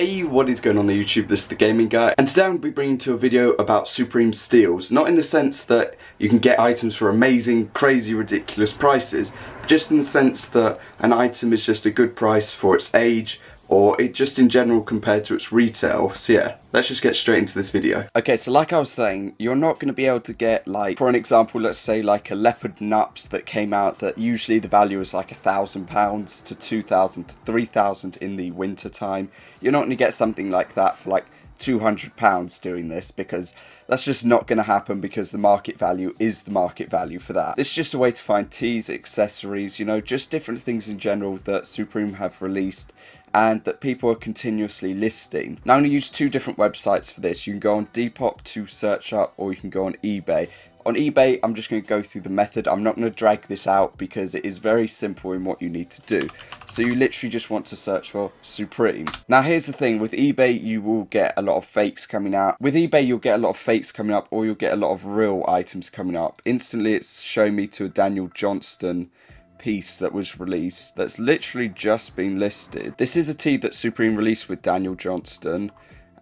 Hey, what is going on the YouTube? This is the Gaming Guy, and today I'm going to be bringing to a video about Supreme steals. Not in the sense that you can get items for amazing, crazy, ridiculous prices, but just in the sense that an item is just a good price for its age, or it just in general compared to its retail. So yeah, let's just get straight into this video. Okay, so like I was saying, you're not going to be able to get, like, for an example, let's say like a leopard nups that came out that usually the value is like £1,000 to 2,000 to 3,000 in the winter time. You're not going to get something like that for like £200 doing this, because that's just not going to happen, because the market value is the market value for that. This is just a way to find teas, accessories, you know, just different things in general that Supreme have released and that people are continuously listing. Now I'm going to use two different websites for this. You can go on Depop to search up, or you can go on eBay. On eBay, I'm just going to go through the method. I'm not going to drag this out because it is very simple in what you need to do. So you literally just want to search for Supreme. Now here's the thing, with eBay you will get a lot of fakes coming out. With eBay you'll get a lot of fakes coming up, or you'll get a lot of real items coming up. Instantly it's showing me to a Daniel Johnston piece that was released that's literally just been listed. This is a tee that Supreme released with Daniel Johnston,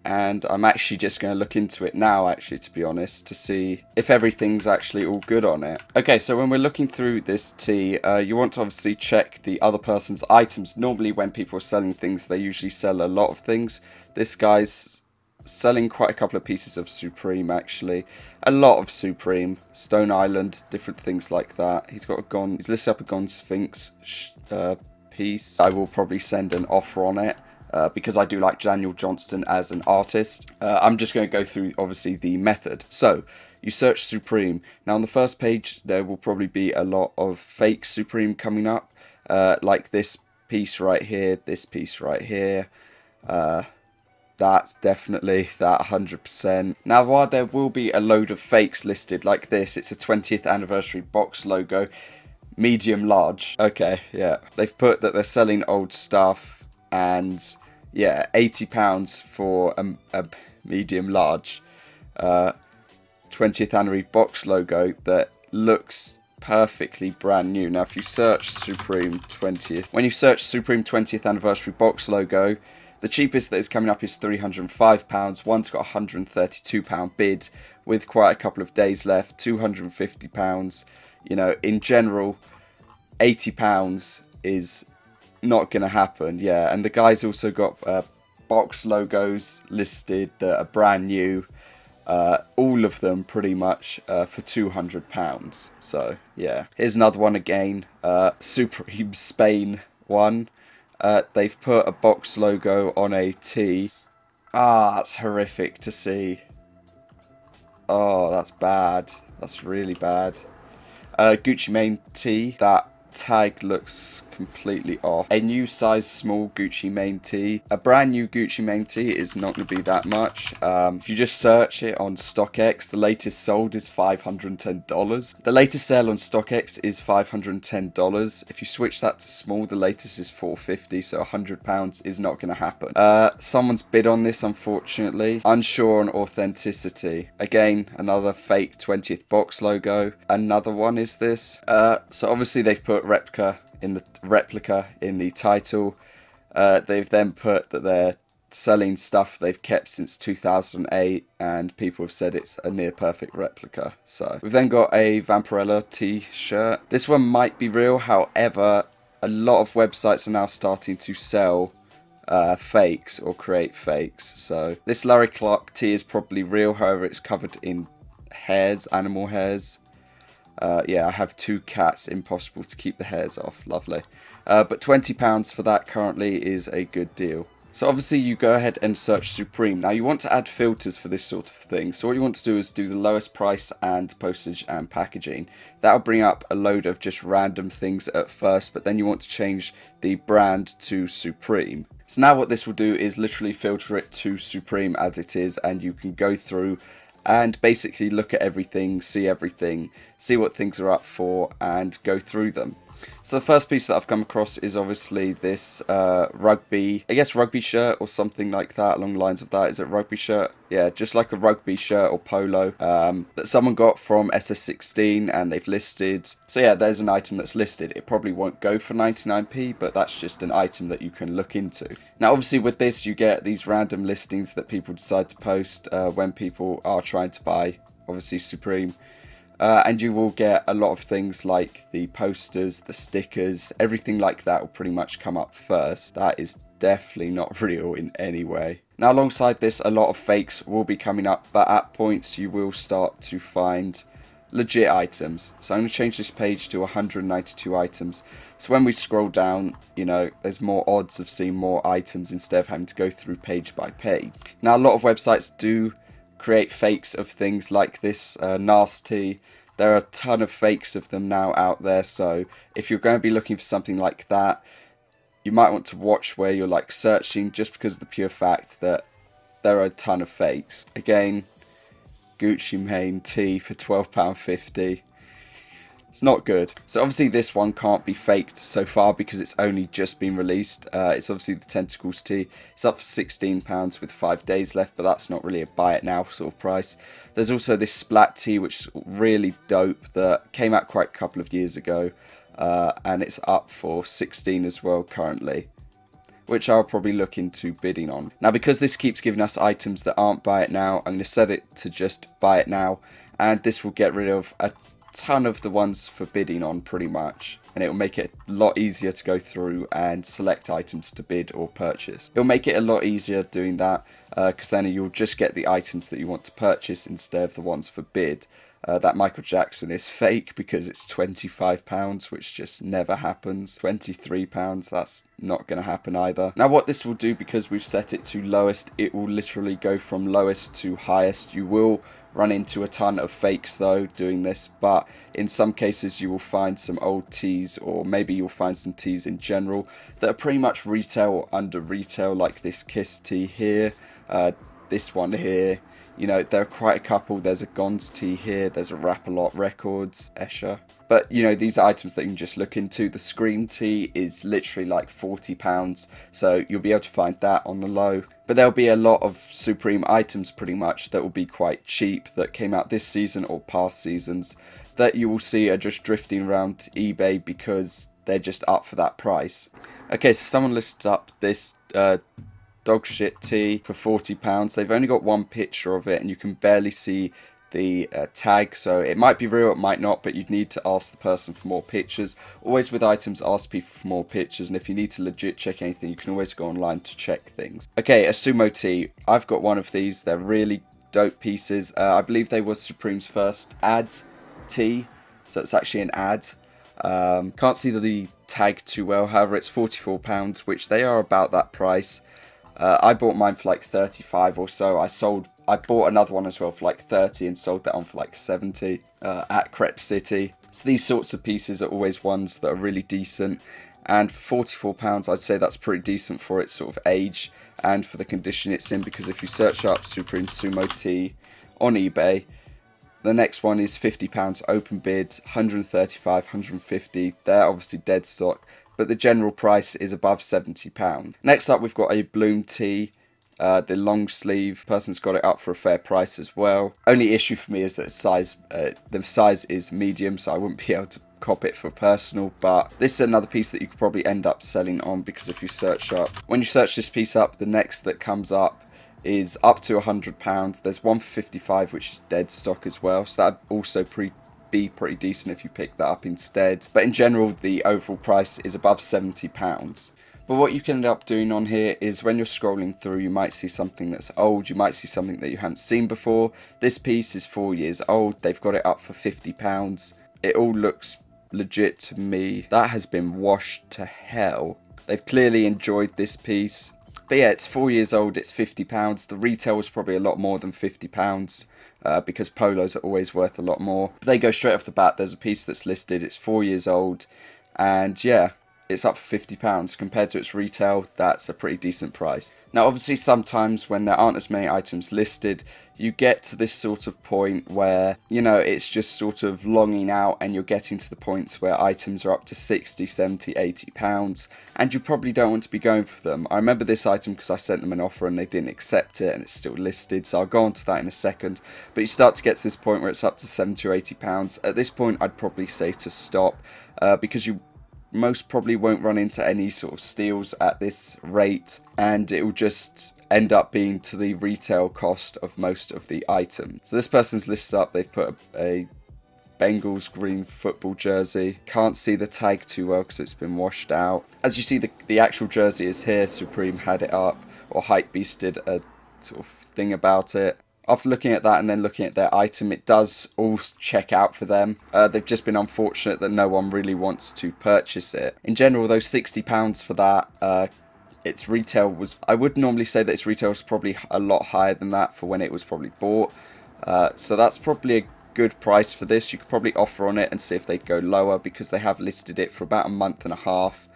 and I'm actually just going to look into it now, actually, to be honest, to see if everything's actually all good on it. Okay, so when we're looking through this tee, you want to obviously check the other person's items. Normally when people are selling things, they usually sell a lot of things. This guy's selling quite a couple of pieces of Supreme, actually. A lot of Supreme. Stone Island, different things like that. He's got a Gone, he's listed up a Gone Sphinx piece. I will probably send an offer on it. Because I do like Daniel Johnston as an artist. I'm just going to go through, obviously, the method. So, you search Supreme. Now, on the first page, there will probably be a lot of fake Supreme coming up. Like this piece right here, this piece right here. That's definitely that 100%. Now, while there will be a load of fakes listed like this, it's a 20th anniversary box logo, medium large. Okay, yeah. They've put that they're selling old stuff, and yeah, £80 for a medium large 20th anniversary box logo that looks perfectly brand new. Now if you search Supreme 20th, when you search Supreme 20th anniversary box logo, the cheapest that is coming up is £305. One's got a £132 bid with quite a couple of days left, £250. You know, in general, £80 is not gonna happen. Yeah, and the guy's also got box logos listed that are brand new, all of them pretty much for £200. So yeah, here's another one again, Supreme Spain one. They've put a box logo on a tee. That's horrific to see. Oh, that's bad. That's really bad. Gucci Mane tee. That tag looks completely off. A new size small Gucci Mane tee. A brand new Gucci Mane tee is not going to be that much. If you just search it on StockX, the latest sold is $510. The latest sale on StockX is $510. If you switch that to small, the latest is $450, so £100 is not going to happen. Someone's bid on this, unfortunately. Unsure on authenticity. Again, another fake 20th box logo. Another one is this. So obviously they've put replica in the title. They've then put that they're selling stuff they've kept since 2008, and people have said it's a near perfect replica. So we've then got a Vampirella t-shirt. This one might be real, however a lot of websites are now starting to sell fakes or create fakes. So this Larry Clark tee is probably real, however it's covered in hairs, animal hairs. Yeah, I have two cats, impossible to keep the hairs off. Lovely. But £20 for that currently is a good deal. So obviously you go ahead and search Supreme. Now you want to add filters for this sort of thing. So what you want to do is do the lowest price and postage and packaging. That'll bring up a load of just random things at first, but then you want to change the brand to Supreme. So now what this will do is literally filter it to Supreme as it is, and you can go through and basically look at everything, see what things are up for, and go through them. So the first piece that I've come across is obviously this rugby, I guess rugby shirt or something like that, along the lines of that. Is it rugby shirt? Yeah, just like a rugby shirt or polo that someone got from SS16 and they've listed. So yeah, there's an item that's listed. It probably won't go for 99p, but that's just an item that you can look into. Now obviously with this you get these random listings that people decide to post when people are trying to buy, obviously, Supreme. And you will get a lot of things like the posters, the stickers, everything like that will pretty much come up first. That is definitely not real in any way. Now alongside this, a lot of fakes will be coming up, but at points you will start to find legit items. So I'm going to change this page to 192 items. So when we scroll down, you know, there's more odds of seeing more items instead of having to go through page by page. Now a lot of websites do create fakes of things like this nasty. There are a ton of fakes of them now out there, so if you're going to be looking for something like that, you might want to watch where you're like searching, just because of the pure fact that there are a ton of fakes. Again, Gucci Mane tee for £12.50. It's not good. So obviously this one can't be faked so far because it's only just been released. It's obviously the Tentacles tee. It's up for £16 with 5 days left, but that's not really a buy it now sort of price. There's also this Splat tee, which is really dope, that came out quite a couple of years ago. And it's up for 16 as well currently, which I'll probably look into bidding on. Now because this keeps giving us items that aren't buy it now, I'm going to set it to just buy it now. And this will get rid of a ton of the ones for bidding on pretty much, and it will make it a lot easier to go through and select items to bid or purchase. It'll make it a lot easier doing that because then you'll just get the items that you want to purchase instead of the ones for bid. That Michael Jackson is fake because it's £25, which just never happens. £23, that's not going to happen either. Now what this will do, because we've set it to lowest, it will literally go from lowest to highest. You will run into a ton of fakes though doing this, but in some cases you will find some old tees, or maybe you'll find some tees in general that are pretty much retail or under retail, like this Kiss tee here, this one here. You know, there are quite a couple. There's a Gons tee here, there's a Rap-A-Lot Records, Escher. But, you know, these are items that you can just look into. The Scream tee is literally like £40, so you'll be able to find that on the low. But there'll be a lot of Supreme items pretty much that will be quite cheap, that came out this season or past seasons, that you will see are just drifting around eBay because they're just up for that price. Okay, so someone listed up this dog shit tee for £40. They've only got one picture of it and you can barely see the tag, so it might be real, it might not, but you'd need to ask the person for more pictures. Always with items, ask people for more pictures, and if you need to legit check anything, you can always go online to check things. Okay, a sumo tee. I've got one of these. They're really dope pieces. I believe they were Supreme's first ad tee, so it's actually an ad. Can't see the tag too well, however it's £44, which they are about that price. I bought mine for like 35 or so. I bought another one as well for like 30 and sold that on for like 70 at Crep City. So these sorts of pieces are always ones that are really decent, and for £44 I'd say that's pretty decent for its sort of age and for the condition it's in, because if you search up Supreme Sumo tee on eBay, the next one is £50 open bid, 135, 150. They're obviously dead stock, but the general price is above £70. Next up we've got a Bloom tee, the long sleeve. Person's got it up for a fair price as well. Only issue for me is that the size is medium, so I wouldn't be able to cop it for personal, but this is another piece that you could probably end up selling on, because if you search up, when you search this piece up, the next that comes up is up to £100. There's one for 55, which is dead stock as well, so that'd also be pretty decent if you pick that up instead. But in general, the overall price is above £70. But what you can end up doing on here is when you're scrolling through, you might see something that's old, you might see something that you haven't seen before. This piece is 4 years old, they've got it up for £50. It all looks legit to me. That has been washed to hell. They've clearly enjoyed this piece. But yeah, it's 4 years old, it's £50. The retail was probably a lot more than £50 because polos are always worth a lot more. But they go straight off the bat, there's a piece that's listed, it's 4 years old, and yeah, it's up for £50. Compared to its retail, that's a pretty decent price. Now obviously sometimes when there aren't as many items listed, you get to this sort of point where, you know, it's just sort of longing out and you're getting to the points where items are up to 60, 70, 80 pounds, and you probably don't want to be going for them. I remember this item because I sent them an offer and they didn't accept it and it's still listed, so I'll go on to that in a second. But you start to get to this point where it's up to 70 or 80 pounds. At this point I'd probably say to stop, because you most probably won't run into any sort of steals at this rate, and it will just end up being to the retail cost of most of the items. So this person's listed up, they've put a Bengals green football jersey. Can't see the tag too well because it's been washed out. As you see, the actual jersey is here. Supreme had it up, or Hypebeast did a sort of thing about it. After looking at that and then looking at their item, it does all check out for them. They've just been unfortunate that no one really wants to purchase it. In general, though, £60 for that, its retail was, I would normally say that its retail was probably a lot higher than that for when it was probably bought. So that's probably a good price for this. You could probably offer on it and see if they'd go lower, because they have listed it for about a month and a half.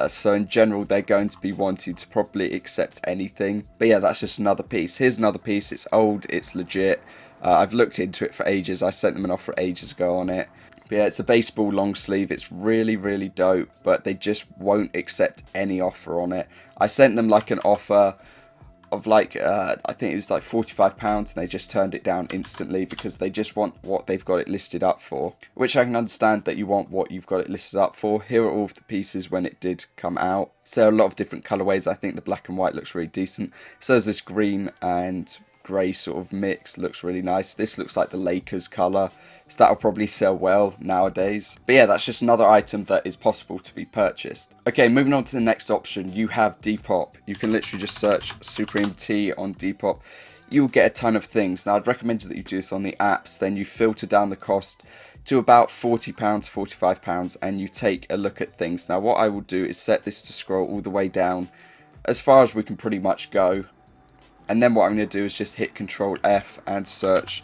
So in general, they're going to be wanting to probably accept anything. But yeah, that's just another piece. Here's another piece. It's old. It's legit. I've looked into it for ages. I sent them an offer ages ago on it. But yeah, it's a baseball long sleeve. It's really, really dope. But they just won't accept any offer on it. I sent them like an offer of like, I think it was like £45, and they just turned it down instantly because they just want what they've got it listed up for. Which I can understand that you want what you've got it listed up for. Here are all of the pieces when it did come out. So there are a lot of different colourways. I think the black and white looks really decent. So there's this green and grey sort of mix, looks really nice. This looks like the Lakers colour, so that'll probably sell well nowadays. But yeah, that's just another item that is possible to be purchased. Okay, moving on to the next option, you have Depop. You can literally just search Supreme T on Depop. You'll get a ton of things. Now I'd recommend that you do this on the apps, then you filter down the cost to about £40, £45, and you take a look at things. Now what I will do is set this to scroll all the way down as far as we can pretty much go. And then what I'm going to do is just hit Control F and search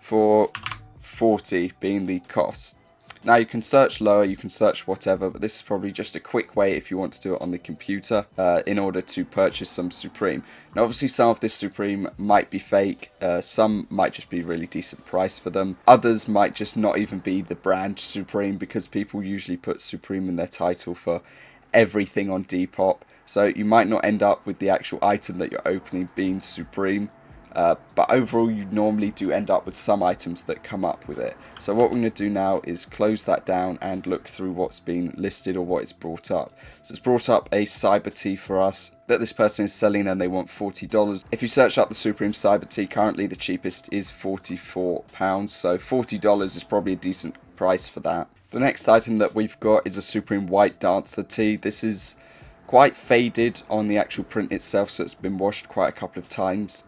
for 40 being the cost. Now you can search lower, you can search whatever, but this is probably just a quick way if you want to do it on the computer in order to purchase some Supreme. Now obviously some of this Supreme might be fake, some might just be really decent price for them. Others might just not even be the brand Supreme, because people usually put Supreme in their title for everything on Depop. So you might not end up with the actual item that you're opening being Supreme. But overall you normally do end up with some items that come up with it. So what we're going to do now is close that down and look through what's been listed or what it's brought up. So it's brought up a Cyber Tee for us that this person is selling and they want $40. If you search up the Supreme Cyber Tee, currently the cheapest is £44. So $40 is probably a decent price for that. The next item that we've got is a Supreme White Dancer Tee. This is quite faded on the actual print itself, so it's been washed quite a couple of times.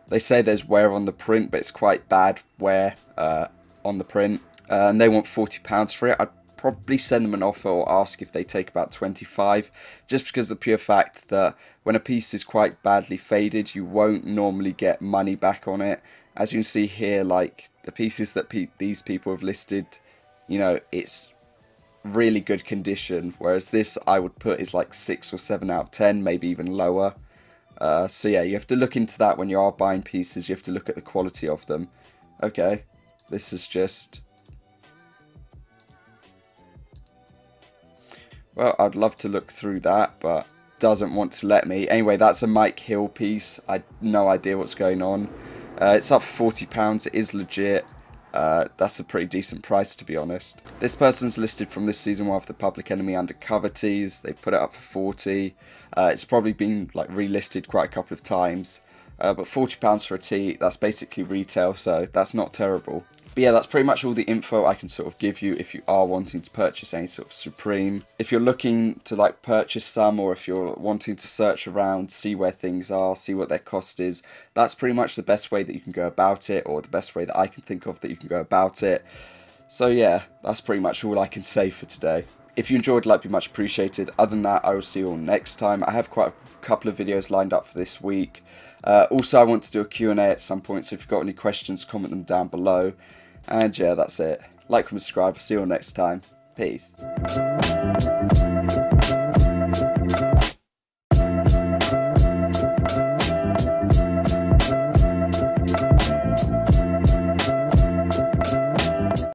They say there's wear on the print, but it's quite bad wear on the print. And they want £40 for it. I'd probably send them an offer or ask if they take about 25, just because of the pure fact that when a piece is quite badly faded, you won't normally get money back on it. As you can see here, like the pieces that these people have listed, you know, it's really good condition, whereas this I would put is like 6 or 7 out of 10, maybe even lower. So yeah, you have to look into that when you are buying pieces. You have to look at the quality of them. Okay, this is just, well, I'd love to look through that, but doesn't want to let me. Anyway, that's a Mike Hill piece. I had no idea what's going on. It's up for £40. It is legit. That's a pretty decent price, to be honest. This person's listed from this season one of the Public Enemy Undercover tees. They've put it up for 40. It's probably been like relisted quite a couple of times. But £40 for a tee, that's basically retail, so that's not terrible. But yeah, that's pretty much all the info I can sort of give you if you are wanting to purchase any sort of Supreme. If you're looking to like purchase some, or if you're wanting to search around, see where things are, see what their cost is, that's pretty much the best way that you can go about it, or the best way that I can think of that you can go about it. So yeah, that's pretty much all I can say for today. If you enjoyed, like, be much appreciated. Other than that, I will see you all next time. I have quite a couple of videos lined up for this week. Also, I want to do a Q&A at some point, so if you've got any questions, comment them down below. And yeah, that's it. Like, comment, subscribe. See you all next time. Peace.